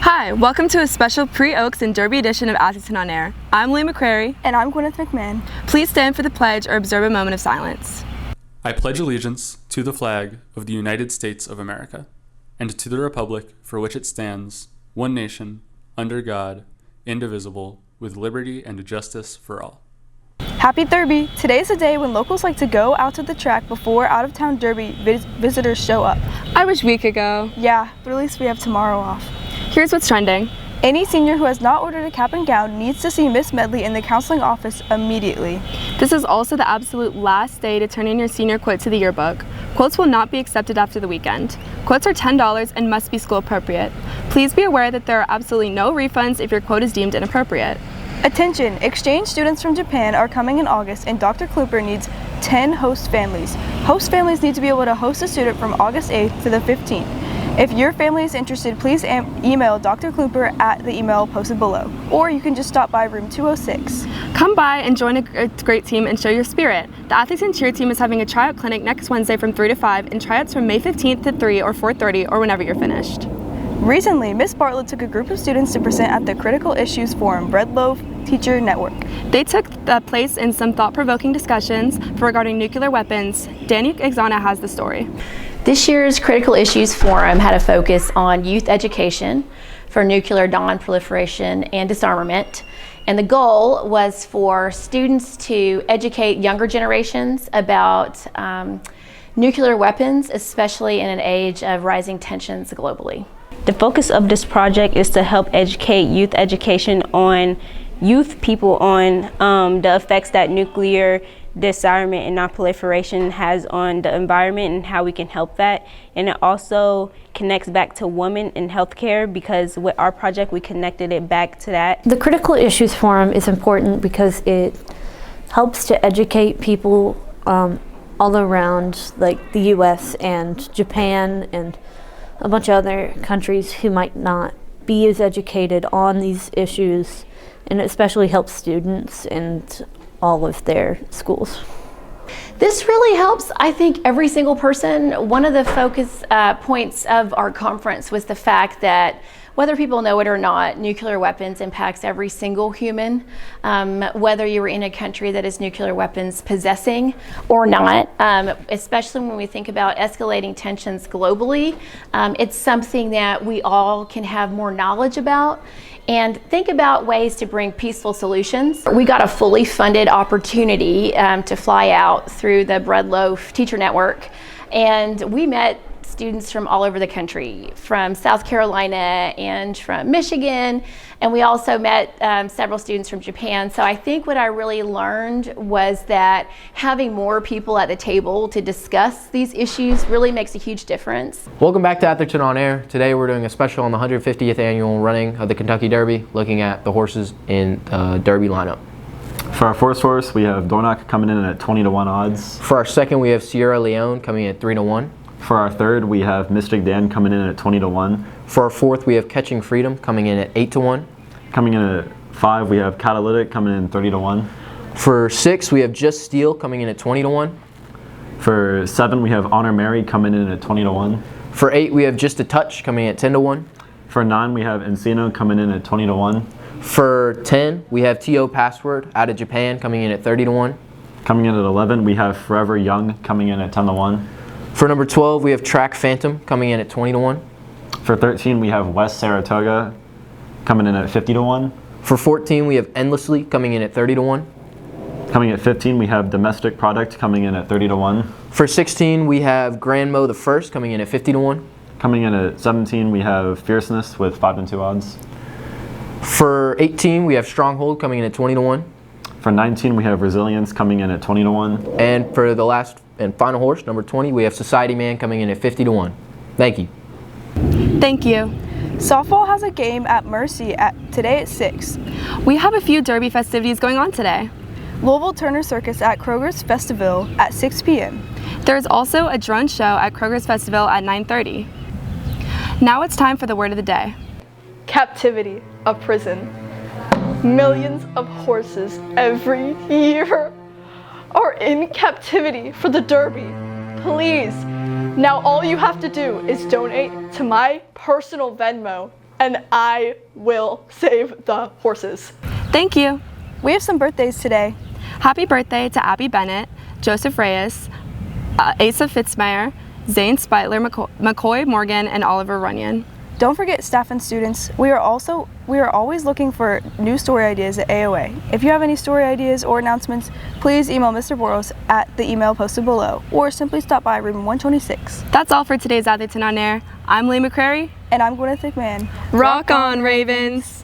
Hi, welcome to a special pre-Oaks and Derby edition of Atherton on Air. I'm Lee McCrary. And I'm Gwyneth McMahon. Please stand for the pledge or observe a moment of silence. I pledge allegiance to the flag of the United States of America, and to the republic for which it stands, one nation, under God, indivisible, with liberty and justice for all. Happy Derby! Today is a day when locals like to go out to the track before out-of-town Derby visitors show up. I wish we could go. Yeah, but at least we have tomorrow off. Here's what's trending. Any senior who has not ordered a cap and gown needs to see Miss Medley in the counseling office immediately. This is also the absolute last day to turn in your senior quote to the yearbook. Quotes will not be accepted after the weekend. Quotes are $10 and must be school appropriate. Please be aware that there are absolutely no refunds if your quote is deemed inappropriate. Attention! Exchange students from Japan are coming in August and Dr. Kluper needs 10 host families. Host families need to be able to host a student from August 8th to the 15th. If your family is interested, please email Dr. Kluper at the email posted below, or you can just stop by room 206. Come by and join a great team and show your spirit. The Atherton cheer team is having a tryout clinic next Wednesday from 3 to 5 and tryouts from May 15th to 3 or 4:30 or whenever you're finished. Recently, Miss Bartlett took a group of students to present at the Critical Issues Forum Bread Loaf Teacher Network. They took place in some thought-provoking discussions regarding nuclear weapons. Danny Exana has the story. This year's Critical Issues Forum had a focus on youth education for nuclear non-proliferation and disarmament. And the goal was for students to educate younger generations about nuclear weapons, especially in an age of rising tensions globally. The focus of this project is to help educate youth education on people on the effects that nuclear disarmament and non-proliferation has on the environment and how we can help that. And it also connects back to women in healthcare, because with our project we connected it back to that. The Critical Issues Forum is important because it helps to educate people all around, like the US and Japan and a bunch of other countries who might not be as educated on these issues, and it especially helps students and all of their schools. This really helps, I think, every single person. One of the focus points of our conference was the fact that whether people know it or not, nuclear weapons impacts every single human, whether you're in a country that is nuclear weapons possessing or not, especially when we think about escalating tensions globally. It's something that we all can have more knowledge about and think about ways to bring peaceful solutions. We got a fully funded opportunity to fly out through the Bread Loaf Teacher Network, and we met students from all over the country, from South Carolina and from Michigan, and we also met several students from Japan. So I think what I really learned was that having more people at the table to discuss these issues really makes a huge difference. Welcome back to Atherton on Air. Today we're doing a special on the 150th annual running of the Kentucky Derby, looking at the horses in the Derby lineup. For our first horse, we have Dornoch coming in at 20-1 odds. For our second, we have Sierra Leone coming in at 3-1. For our third, we have Mystic Dan coming in at 20-1. For our fourth, we have Catching Freedom coming in at 8-1. Coming in at 5, we have Catalytic coming in 30-1. For 6, we have Just Steel coming in at 20-1. For 7, we have Honor Mary coming in at 20-1. For 8, we have Just a Touch coming in at 10-1. For 9, we have Encino coming in at 20-1. For 10, we have TO Password out of Japan coming in at 30-1. Coming in at 11, we have Forever Young coming in at 10-1. For number 12, we have Track Phantom coming in at 20-1. For 13, we have West Saratoga coming in at 50-1. For 14, we have Endlessly coming in at 30-1. Coming at 15, we have Domestic Product coming in at 30-1. For 16, we have Grand Mo the First coming in at 50-1. Coming in at 17, we have Fierceness with 5-2 odds. For 18, we have Stronghold coming in at 20-1. For 19, we have Resilience coming in at 20-1. And for the last and final horse, number 20, we have Society Man coming in at 50-1. Thank you. Thank you. Softball has a game at Mercy today at 6. We have a few Derby festivities going on today. Louisville Turner Circus at Kroger's Festival at 6 p.m. There is also a drone show at Kroger's Festival at 9:30. Now it's time for the word of the day. Captivity, a prison. Millions of horses every year are in captivity for the Derby. Please, now all you have to do is donate to my personal Venmo and I will save the horses. Thank you. We have some birthdays today. Happy birthday to Abby Bennett, Joseph Reyes, Asa Fitzmeyer, Zane Spitler, McCoy Morgan, and Oliver Runyon. Don't forget staff and students. We are always looking for new story ideas at AOA. If you have any story ideas or announcements, please email Mr. Boros at the email posted below, or simply stop by room 126. That's all for today's Atherton on Air. I'm Lee McCrary. And I'm Gwyneth McMahon. Rock on, Ravens!